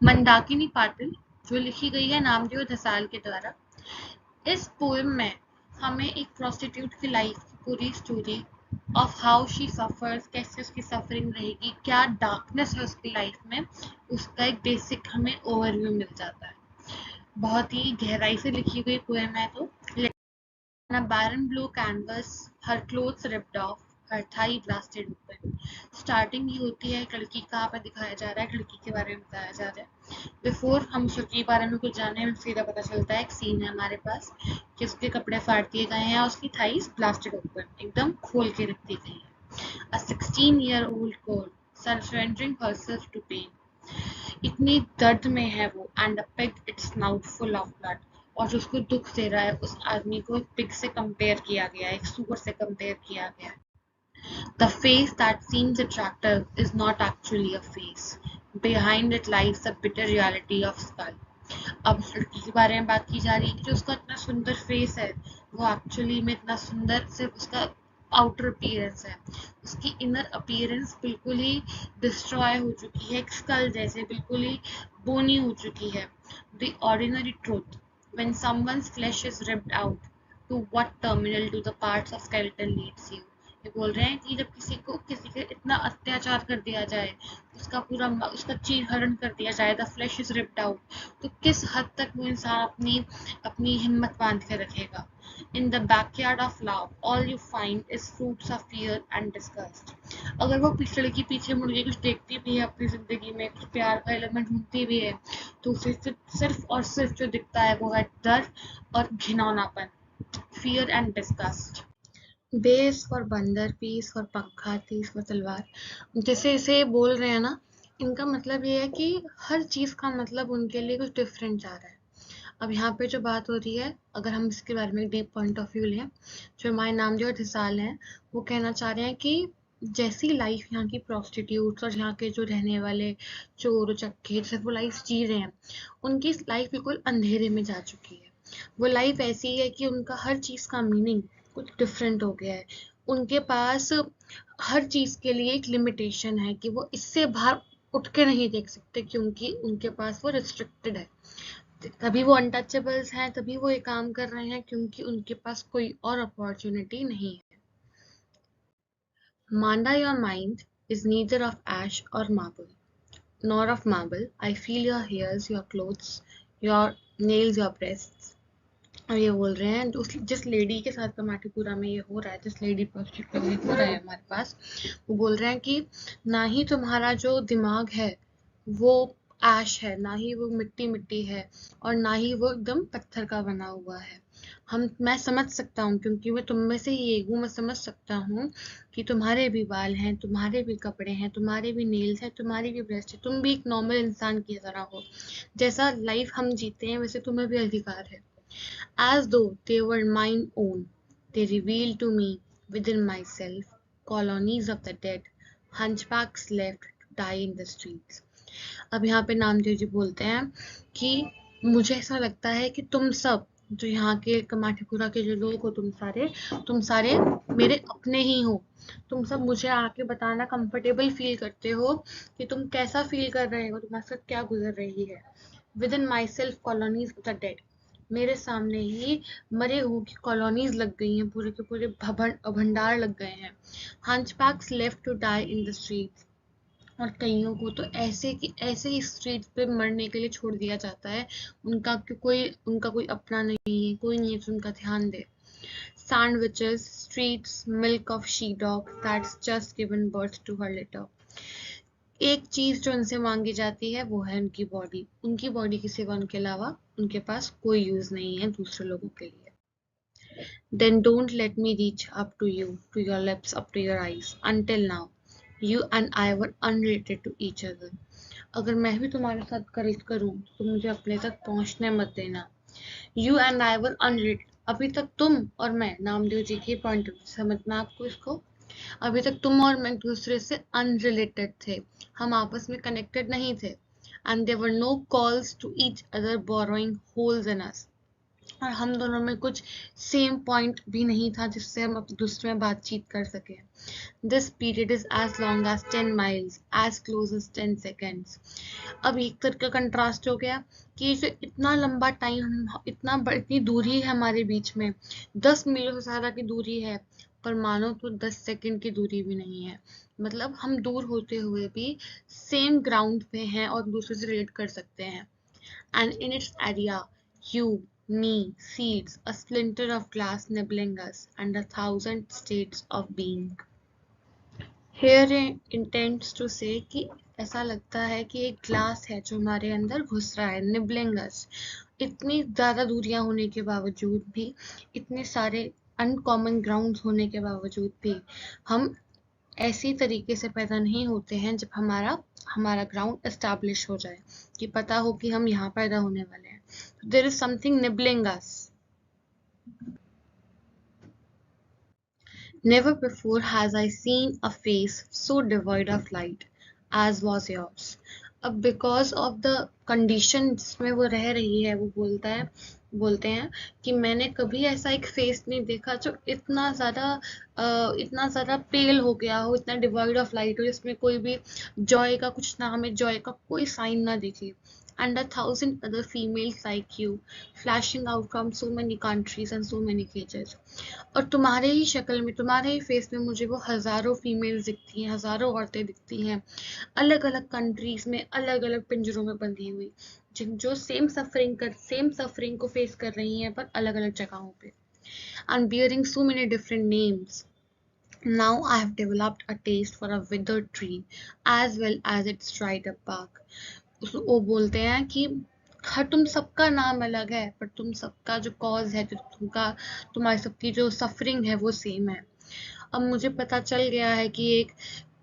मंदाकिनी पाटिल, जो लिखी गई है नामदेव धसाल के द्वारा। इस पोएम में हमें एक प्रोस्टिट्यूट की लाइफ की पूरी story of how she suffers, कैसे उसकी सफरिंग रहेगी, क्या डार्कनेस है उसकी लाइफ में, उसका एक बेसिक हमें ओवरव्यू मिल जाता है। बहुत ही गहराई से लिखी हुई पोएम है। तो on a barren blue canvas, her clothes ripped off, her thigh blasted open. Starting ही होती है, एक लड़की कहाँ पर दिखाया जा रहा है, एक लड़की के बारे में बताया जा रहा है। बिफोर हम उसके के बारे में कुछ जाने, सीधा पता चलता है, एक सीन है हमारे पास कि उसके कपड़े फाड़ दिए गए हैं और उसकी थाइस ब्लास्टेड ओपन, एकदम खोल के रख दी गई है। A 16-year-old girl surrendering herself to pain. इतनी दर्द में है वो, and a pig its mouth full of blood. और जो उसको दुख दे रहा है उस आदमी को एक पिग से कंपेयर किया गया है, एक सूअर से कंपेयर किया गया है। The face that seems attractive is not actually a face. Behind it lies the bitter reality of skull. अब उस लड़की के बारे में बात की जा रही है कि जो उसका इतना सुंदर फेस है, वो एक्चुअली में इतना सुंदर सिर्फ उसका आउटर अपीयरेंस है। उसकी इनर अपीयरेंस बिल्कुल ही डिस्ट्रॉय हो चुकी है, एक स्कल जैसे बिल्कुल ही बोनी हो चुकी है। The ordinary truth, when someone's flesh is ripped out, to what terminal do the parts of skeleton leads you? ये बोल रहे हैं कि जब किसी के इतना अत्याचार कर दिया जाए, उसका चीरहरण कर दिया जाए, the flash is ripped out, तो किस हद तक वो इंसान अपनी अपनी हिम्मत बांध के रखेगा। In the backyard of love all you find is fruits of fear and disgust. अगर वो लड़की पीछे मुड़ के कुछ देखती भी है अपनी जिंदगी में, कुछ प्यार का एलिमेंट ढूंढती भी है, तो उसे सिर्फ और सिर्फ जो दिखता है वो है दर्द और घिनौनापन, fear and disgust. B is for bandar, P is for pankha, T is for talwar. जैसे इसे बोल रहे हैं ना, इनका मतलब ये है कि हर चीज का मतलब उनके लिए कुछ डिफरेंट जा रहा है। अब यहाँ पे जो बात हो रही है, अगर हम इसके बारे में डीप पॉइंट ऑफ व्यू लें, जो हमारे नामदेव धिसाल हैं, वो कहना चाह रहे हैं कि जैसी लाइफ यहाँ की प्रोस्टिट्यूट्स और यहाँ के जो रहने वाले चोर उचक्के जैसे वो लाइफ जी रहे हैं, उनकी लाइफ बिल्कुल अंधेरे में जा चुकी है। वो लाइफ ऐसी है कि उनका हर चीज़ का मीनिंग कुछ डिफरेंट हो गया है। उनके पास हर चीज़ के लिए एक लिमिटेशन है कि वो इससे बाहर उठ के नहीं देख सकते, क्योंकि उनके पास वो रिस्ट्रिक्टेड है। तभी वो अनटचेबल्स हैं, तभी वो ये काम कर रहे हैं, क्योंकि उनके पास कोई और अपॉर्चुनिटी नहीं है। Manda, your mind is neither of ash or marble, nor of marble. I feel your hairs, your clothes, your nails, your breasts. और ये बोल रहे हैं जिस लेडी के साथ कमाटीपुरा में ये हो रहा है, जिस लेडी प्रोस्टिट्यूट में हो रहा है हमारे पास, वो बोल रहे हैं कि ना ही तुम्हारा जो दिमाग है वो ऐश है, ना ही वो मिट्टी मिट्टी है, और ना ही वो एकदम पत्थर का बना हुआ है। मैं समझ सकता हूँ, क्योंकि मैं तुम में से ही एक हूँ। मैं समझ सकता हूँ कि तुम्हारे भी बाल हैं, तुम्हारे भी कपड़े हैं, तुम्हारे भी नेल्स हैं, तुम्हारी भी ब्रेस्ट है, तुम भी एक नॉर्मल इंसान की तरह हो। जैसा लाइफ हम जीते हैं वैसे तुम्हें भी अधिकार है। As though they were mine own, they revealed to me within myself colonies of the dead, hunchbacks left to die in the streets. अब यहाँ पे नामदेव जी बोलते हैं कि मुझे ऐसा लगता है कि तुम सब जो यहाँ के कमाटीपुरा के जो लोग हो, तुम सारे मेरे अपने ही हो। तुम सब मुझे आके बताना कंफर्टेबल फील करते हो कि तुम कैसा फील कर रहे हो, तुम्हारे साथ क्या गुजर रही है। With in my self colonies of the dead, मेरे सामने ही मरे हुओं की कॉलोनीज लग गई हैं, पूरे के पूरे भंडार लग गए हैं। Hunchbacks left to die in the streets, और कईयों को तो ऐसे ही स्ट्रीट पे मरने के लिए छोड़ दिया जाता है। उनका कोई अपना नहीं है, कोई नहीं है जो उनका ध्यान दे। Sandwiches, streets, milk of she-dog that's just given birth to her litter. एक चीज जो उनसे मांगी जाती है वो है उनकी बॉडी। उनकी बॉडी के सिवा उनके अलावा उनके पास कोई यूज नहीं है दूसरे लोगों के लिए। Then don't let me reach up to you, to your lips, up to your eyes. Until now, you and I were unrelated to each other. अगर मैं भी तुम्हारे साथ करीब करूं तो मुझे अपने तक पहुंचने मत देना। You and I were unrelated. अभी तक तुम और मैं, नामदेव जी के पॉइंट समझना आपको इसको, अभी तक तुम और मैं एक दूसरे से अनरिलेटेड थे, हम आपस में कनेक्टेड नहीं थे। And there were no calls to each other borrowing holes in us. और हम दोनों में कुछ सेम पॉइंट भी नहीं था जिससे हम एक दूसरे में बातचीत कर सकें। This period is as long as 10 miles, as close as 10 seconds। अब एक तरह का कंट्रास्ट हो गया कि जो इतना लंबा टाइम, इतनी दूरी है हमारे बीच में, 10 मील से ज़्यादा की दूरी है, पर मानो तो 10 सेकंड की दूरी भी नहीं है। मतलब हम दूर होते हुए भी सेम ग्राउंड पे हैं और दूसरे से रिलेट कर सकते हैं। And in its area, you, me, seeds, a splinter of glass nibbling us, and 1,000 states of being. Here it intends to say कि ऐसा लगता है कि एक ग्लास है जो हमारे अंदर घुस रहा है, निबलिंग अस। इतनी ज़्यादा दूरियां होने के बावजूद भी, इतने सारे अनकॉमन ग्राउंड होने के बावजूद भी, हम ऐसी तरीके से पैदा नहीं होते हैं जब हमारा हमारा ग्राउंड एस्टैब्लिश हो जाए, कि पता हो कि हम यहाँ पैदा होने वाले हैं। There is something nibbling us. Never before has I seen a face so devoid of light as was yours. अब बिकॉज ऑफ द कंडीशन जिसमें वो रह रही है, वो बोलते हैं कि मैंने कभी ऐसा एक फेस नहीं देखा जो इतना ज़्यादा पेल हो गया हो, इतना डिवाइड ऑफ लाइट हो, जिसमें कोई भी जॉय का कुछ ना, हमें जॉय का कोई साइन ना दिखे। And 1,000 other females like you flashing out from so many countries and so many cages. और तुम्हारे ही शक्ल में, तुम्हारे ही फेस में मुझे वो हजारों फीमेल्स दिखती हैं, हजारों औरतें दिखती हैं, अलग अलग कंट्रीज में, अलग अलग पिंजरों में बंधी हुई, जिन जो सेम सफरिंग को फेस कर रही हैं, पर अलग अलग जगहों पे। And bearing so many different names. Now I have developed a taste for a withered tree as well as its dried up bark. वो बोलते हैं कि हर तुम सबका नाम अलग है, पर तुम सबका जो कॉज है, जो तुम्हारी सबकी जो सफरिंग है, वो सेम है। अब मुझे पता चल गया है कि एक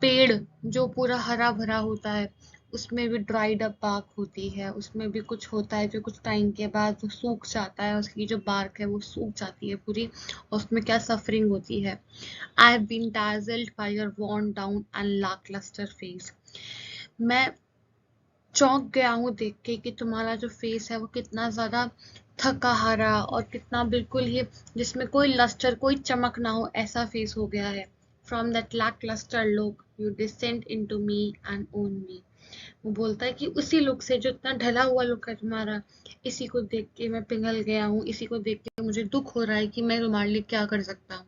पेड़ जो पूरा हरा भरा होता है, उसमें भी ड्राइड अप बार्क होती है, उसमें भी कुछ होता है जो कुछ टाइम के बाद वो सूख जाता है, उसकी जो बार्क है वो सूख जाती है पूरी, और उसमें क्या सफरिंग होती है। I have been dazzled by your worn down and lackluster face. मैं चौंक गया हूँ देख के कि तुम्हारा जो फेस है वो कितना ज्यादा थका हारा और कितना बिल्कुल ही, जिसमें कोई लस्टर, कोई चमक ना हो, ऐसा फेस हो गया है। From that lackluster look you descend into me and own me. वो बोलता है कि उसी लुक से, जो इतना ढला हुआ लुक है तुम्हारा, इसी को देख के मैं पिघल गया हूँ, इसी को देख के मुझे दुख हो रहा है कि मैं तुम्हारे लिए क्या कर सकता हूँ।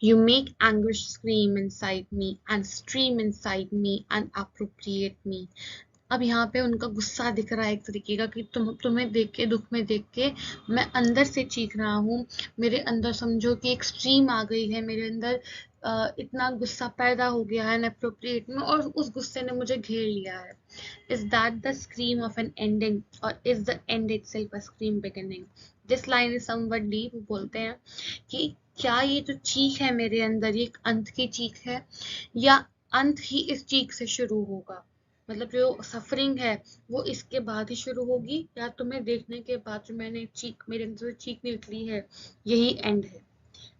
You make anguish scream inside me and stream inside me and appropriate me. अब यहाँ पे उनका गुस्सा दिख रहा है एक तरीके का, कि तुम्हें देख के, दुख में देख के मैं अंदर से चीख रहा हूँ। मेरे अंदर समझो कि एक स्ट्रीम आ गई है, मेरे अंदर इतना गुस्सा पैदा हो गया है अप्रोप्रिएट में, और उस गुस्से ने मुझे घेर लिया है। Is that the scream of an ending और is the end itself a scream beginning? This line is somewhat deep. बोलते हैं कि क्या ये जो चीख है मेरे अंदर, ये एक अंत की चीख है, या अंत ही इस चीख से शुरू होगा? मतलब जो सफरिंग है वो इसके बाद ही शुरू होगी, या तुम्हें देखने के बाद जो मेरे अंदर से चीख निकली है, यही एंड है?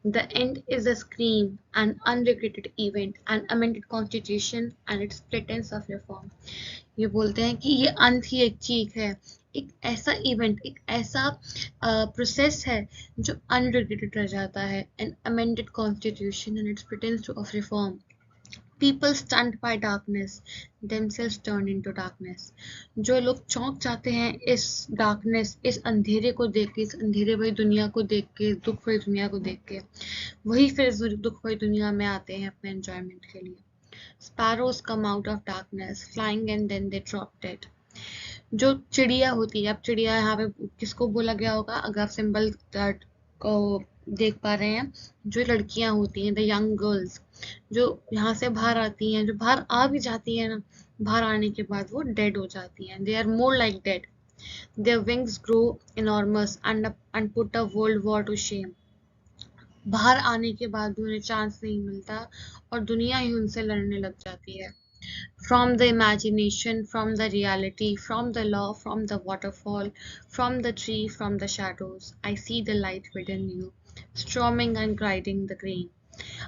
The end is a scream, an unregretted event, an amended constitution and its pretense of reform. ये बोलते हैं कि ये अंत ही एक चीख है, एक ऐसा इवेंट, एक ऐसा प्रोसेस है जो अनरिग्रेटेड रह जाता है, an amended constitution and its pretense of reform. People stunned by darkness themselves turn into darkness. जो लोग चौंक जाते हैं इस डार्कनेस, इस अंधेरे को देख के, इस अंधेरे भरी दुनिया को देख के, दुख भरी दुनिया को देख के, वही फिर इस दुख भरी दुनिया में आते हैं अपने एंजॉयमेंट के लिए। Sparrows come out of darkness, flying and then they drop dead. जो चिड़िया होती है, अब चिड़िया यहाँ पे किसको बोला गया होगा, अगर आप सिंबल को देख पा रहे हैं, जो लड़कियां होती हैं, द यंग गर्ल्स, जो यहाँ से बाहर आती हैं, जो बाहर आ भी जाती है ना, बाहर आने के बाद वो डेड हो जाती हैं, they are more like dead. Their wings grow enormous and put a world war to shame. बाहर आने के बाद भी उन्हें चांस नहीं मिलता, और दुनिया ही उनसे लड़ने लग जाती है। From the imagination, from the reality, from the law, from the waterfall, from the tree, from the shadows, I see the light within you, storming and guiding the grain.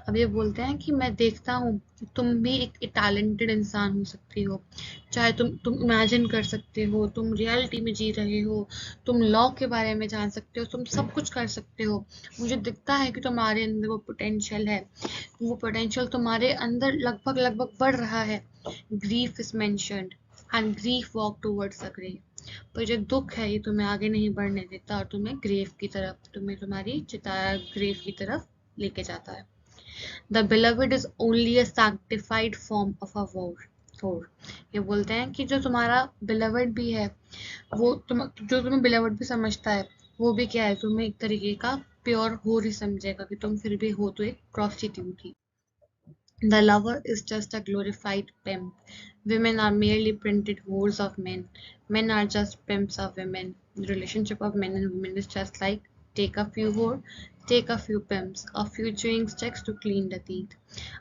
अब ये बोलते हैं कि मैं देखता हूँ कि तुम भी एक टैलेंटेड इंसान हो सकती हो, चाहे तुम इमेजिन कर सकते हो, तुम रियलिटी में जी रहे हो, तुम लॉ के बारे में जान सकते हो, तुम सब कुछ कर सकते हो। मुझे दिखता है कि तुम्हारे अंदर वो पोटेंशियल है, वो पोटेंशियल तुम्हारे अंदर लगभग लगभग बढ़ रहा है। Grief is mentioned and grief walk towards the grave. पर जो दुख है ये तुम्हें आगे नहीं बढ़ने देता और तुम्हें ग्रेव की तरफ, तुम्हें तुम्हारी चिताया ग्रेव की तरफ लेके जाता है। The beloved is only a sanctified form of a whore. ये बोलते हैं कि जो तुम्हारा beloved भी है, वो जो तुम्हें beloved भी समझता है, वो भी क्या है, तुम्हें एक तरीके का प्योर whore ही समझेगा कि तुम फिर भी हो तो एक prostitute he. The lover is just a glorified pimp. Women are merely printed whores of men. Men are just pimps of women. The relationship of men and women is just like take a few whore, take a few pimps, a few chewing sticks to clean the teeth.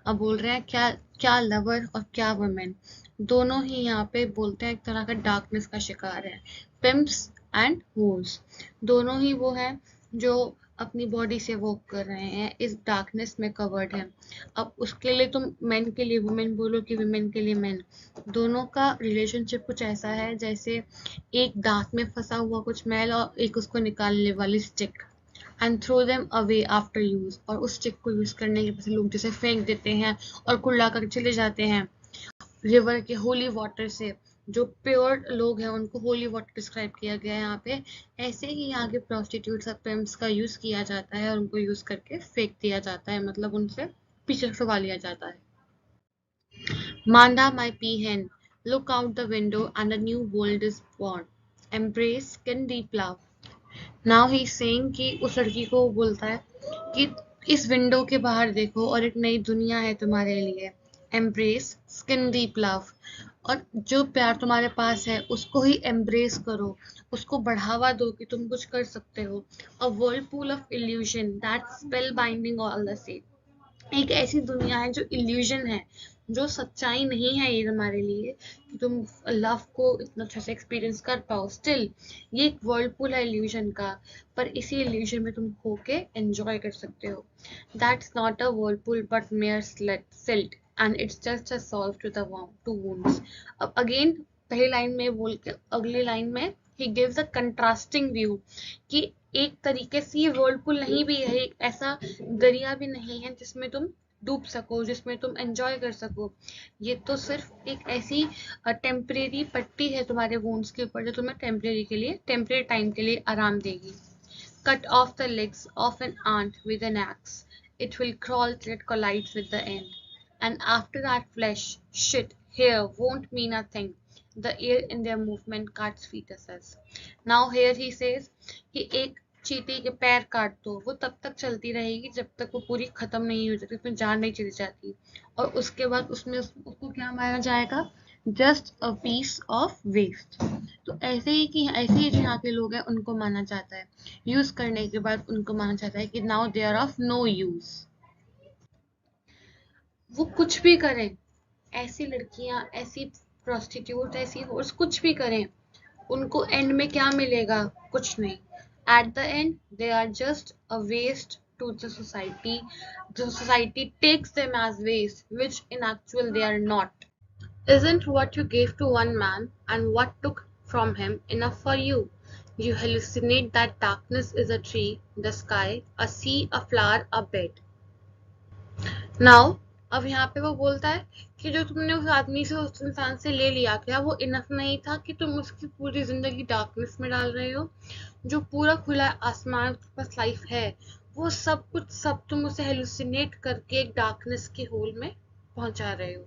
अब बोल रहे हैं क्या क्या lover और क्या women, दोनों ही यहाँ पे बोलते हैं एक तरह का डार्कनेस का शिकार है। पिम्प्स एंड होर्स दोनों ही वो हैं जो अपनी बॉडी से वर्क कर रहे हैं, इस डार्कनेस में कवर्ड है। अब उसके लिए तुम मेन के लिए वुमेन बोलो कि वुमेन के लिए मेन, दोनों का रिलेशनशिप कुछ ऐसा है जैसे एक दांत में फंसा हुआ कुछ मैल और एक उसको निकालने वाली stick, and throw them away after use. और उस स्टिक को यूज करने के बाद लोग जैसे फेंक देते हैं और कुल्ला कर चले जाते हैं रिवर के होली वाटर से। जो प्योर लोग हैं उनको होली वाटर डिस्क्राइब किया गया है यहाँ पे। ऐसे ही यहाँ के प्रोस्टिट्यूट्स और पिम्प्स का यूज किया जाता है और उनको यूज करके फेंक दिया जाता है, मतलब उनसे पीछे छुड़वा लिया जाता है। Manda, my peahen, look out the window and a new world is born. Embrace skin deep love. Now he is saying कि उस लड़की को बोलता है कि इस विंडो के बाहर देखो और एक नई दुनिया है तुम्हारे लिए। एम्ब्रेस स्किन डीप लव, और जो प्यार तुम्हारे पास है उसको ही एम्ब्रेस करो, उसको बढ़ावा दो कि तुम कुछ कर सकते हो। A whirlpool of illusion that spellbinding all the same. एक ऐसी दुनिया है जो इल्यूजन है, जो सच्चाई नहीं है ये हमारे लिए कि तुम लव को इतना अच्छे से एक्सपीरियंस कर पाओ। स्टिल ये एक वर्लपूल है इल्यूजन का, पर इसी इल्यूजन में तुम होके एंजॉय कर सकते हो। That's not a whirlpool but mere silt and it's just a salve to the two wounds. अब अगेन पहली लाइन में बोल के अगली लाइन में ही गिव्स अ कंट्रास्टिंग व्यू कि एक तरीके से ये वर्लपूल नहीं भी है, एक ऐसा दरिया भी नहीं है जिसमें तुम डूब सको, जिसमें तुम एंजॉय कर सको। ये तो सिर्फ एक ऐसी टेम्परेरी पट्टी है तुम्हारे वोन्स के ऊपर जो तुम्हें टेम्परेरी टाइम के लिए आराम देगी। Cut off the legs of an ant with an axe. It will crawl till it collides with the end. And after that flesh, shit, hair won't mean a thing. The air in their movement cuts fetuses. Now here he says कि एक चींटी के पैर काट दो, वो तब तक चलती रहेगी जब तक वो पूरी खत्म नहीं हो जाती, उसमें जान नहीं चली जाती, और उसके बाद उसमें उसको क्या माना जाएगा, just a piece of waste. तो ऐसे ही कि ऐसे ही जो यहाँ के लोग हैं उनको माना जाता है, यूज करने के बाद उनको माना जाता है कि now they are of no use. वो कुछ भी करें, ऐसी लड़कियां, ऐसी प्रोस्टिट्यूट, ऐसी होर्स कुछ भी करें, उनको एंड में क्या मिलेगा, कुछ नहीं। At the end they are just a waste to the society. The society takes them as waste, which in actual they are not. Isn't what you gave to one man and what took from him enough for you? You hallucinate that darkness is a tree, the sky, a sea, a flower, a bed. Now, अब यहाँ पे वो बोलता है कि जो तुमने उस आदमी से, उस इंसान से ले लिया, क्या वो इनफ नहीं था कि तुम उसकी पूरी जिंदगी डार्कनेस में डाल रहे हो? जो पूरा खुला आसमान, उसके पास लाइफ है, वो सब कुछ सब तुम उसे हेलुसिनेट करके एक डार्कनेस के होल में पहुंचा रहे हो।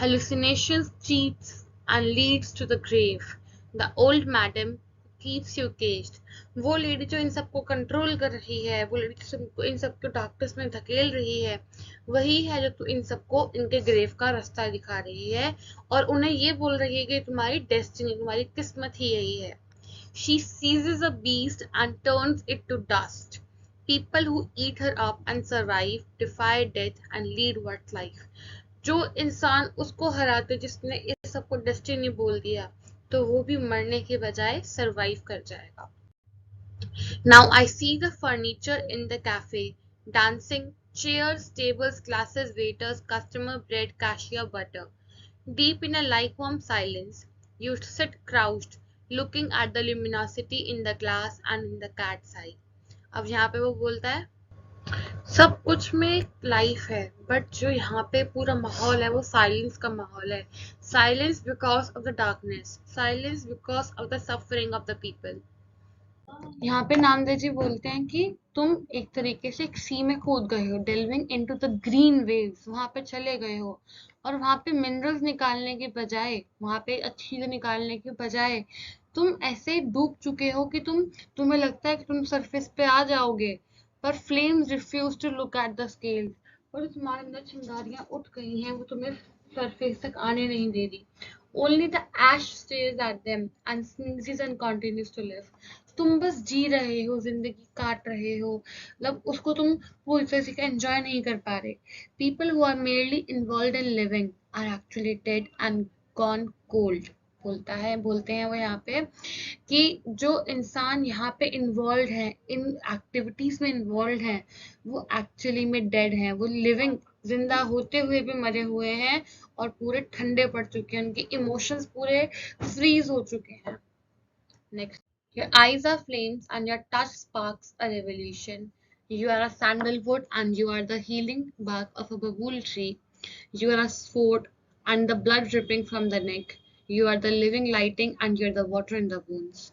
Hallucinations cheats and leads to the grave. The old madam keeps you caged. वो लेडी जो इन सबको कंट्रोल कर रही है, वो लेडी जो इन सबको डार्कनेस में धकेल रही है, वही है जो इन सबको इनके ग्रेव का रास्ता दिखा रही है और उन्हें ये बोल रही है कि तुम्हारी डेस्टिनी, तुम्हारी किस्मत ही यही है। She seizes a beast and turns it to dust. People who eat her up and survive defy death and lead what life. जो इंसान उसको हराते, जिसने इस सबको डेस्टिनी बोल दिया, तो वो भी मरने के बजाय सरवाइव कर जाएगा। Now I see the furniture in the cafe dancing Chairs, tables, glasses, waiters, customer, bread, cashier, butter. Deep in a lukewarm silence, you sit crouched, looking at the luminosity in the glass and in the cat's eye. अब यहाँ पे वो बोलता है सब कुछ में एक लाइफ है बट जो यहाँ पे पूरा माहौल है वो साइलेंस का माहौल है. Silence because of the darkness, silence because of the suffering of the people. यहाँ पे नामदेव जी बोलते हैं कि तुम एक तरीके से एक सी में कूद गए हो, डेल्विंग इनटू द ग्रीन वेव्स, वहां पे चले गए हो और वहां पे मिनरल्स निकालने की बजाय, वहां पे अच्छी चीजें निकालने की बजाय तुम ऐसे डूब चुके हो कि तुम्हें लगता है कि तुम सरफेस पे आ जाओगे, पर flames refuse to look at the scale, और तुम्हारे अंदर चिंगारियां उठ गई हैं, वो तुम्हें सरफेस तक आने नहीं दे रही. Only the ash stares at them and sneezes and continues to live. तुम बस जी रहे हो, जिंदगी काट रहे हो, मतलब उसको तुम पूरी तरह से एंजॉय नहीं कर पा रहे. People who are merely involve in living are actually dead and gone cold. बोलते हैं वो यहाँ पे कि जो इंसान यहाँ पे इन्वॉल्व है, इन एक्टिविटीज में इन्वॉल्व है, वो एक्चुअली में डेड है. वो लिविंग, जिंदा होते हुए भी मरे हुए हैं और पूरे ठंडे पड़ चुके हैं, उनके इमोशंस पूरे फ्रीज हो चुके हैं. Next. Your eyes are flames and your touch sparks a revolution. You are a sandalwood and you are the healing bark of a babool tree. You are a sword and the blood dripping from the neck. You are the living lighting and you're the water in the bones.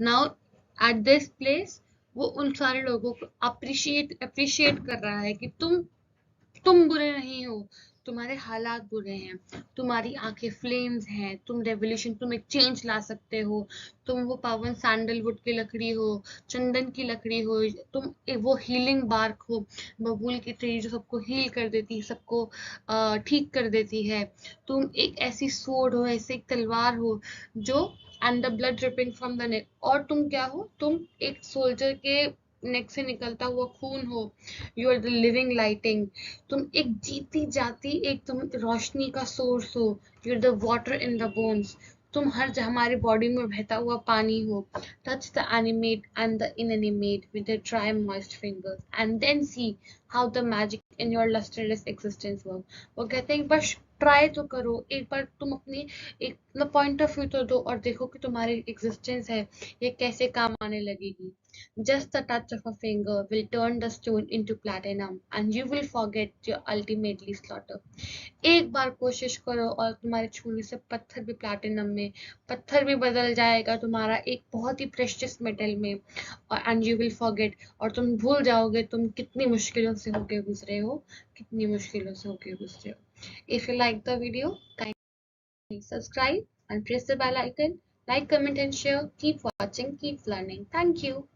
Now, at this place, वो उन सारे लोगों को appreciate कर रहा है कि तुम बुरे नहीं हो, तुम्हारे हालात बुरे हैं, तुम्हारी आंखें फ्लेम्स हैं, तुम रेवोल्यूशन, तुम एक चेंज ला सकते हो, तुम वो पावन सैंडलवुड की लकड़ी हो, चंदन की लकड़ी हो, तुम वो हीलिंग बार्क हो, बबूल की ट्री जो सबको हील कर देती है, सबको ठीक कर देती है, तुम एक ऐसी सोड हो, ऐसे एक तलवार हो जो and the blood dripping from the neck, और तुम क्या हो, तुम एक सोल्जर के नेक से निकलता हुआ खून हो. You are the living lighting, तुम एक जीती जाती एक तुम रोशनी का सोर्स हो. You are the water in the bones, तुम हमारे बॉडी में बहता हुआ पानी हो. Touch the animate and the inanimate with the dry moist fingers and then see how the magic in your lustreless existence work. वो कहते हैं बस ट्राई तो करो, एक बार तुम अपनी एक पॉइंट ऑफ व्यू तो दो और देखो कि तुम्हारी एग्जिस्टेंस है ये कैसे काम आने लगेगी. Just the touch of a finger will turn the stone into platinum and you will forget your ultimately slaughter. एक बार कोशिश करो और तुम्हारे छूने से पत्थर भी प्लैटिनम में, पत्थर भी बदल जाएगा तुम्हारा एक बहुत ही प्रेशियस मेटल में, और एंड यू विल फॉरगेट, और तुम भूल जाओगे तुम कितनी मुश्किलों से होके गुजरे हो, कितनी मुश्किलों से होके गुजरे हो. If you like the video, kindly subscribe and press the bell icon. Like, comment and share. Keep watching, keep learning. Thank you.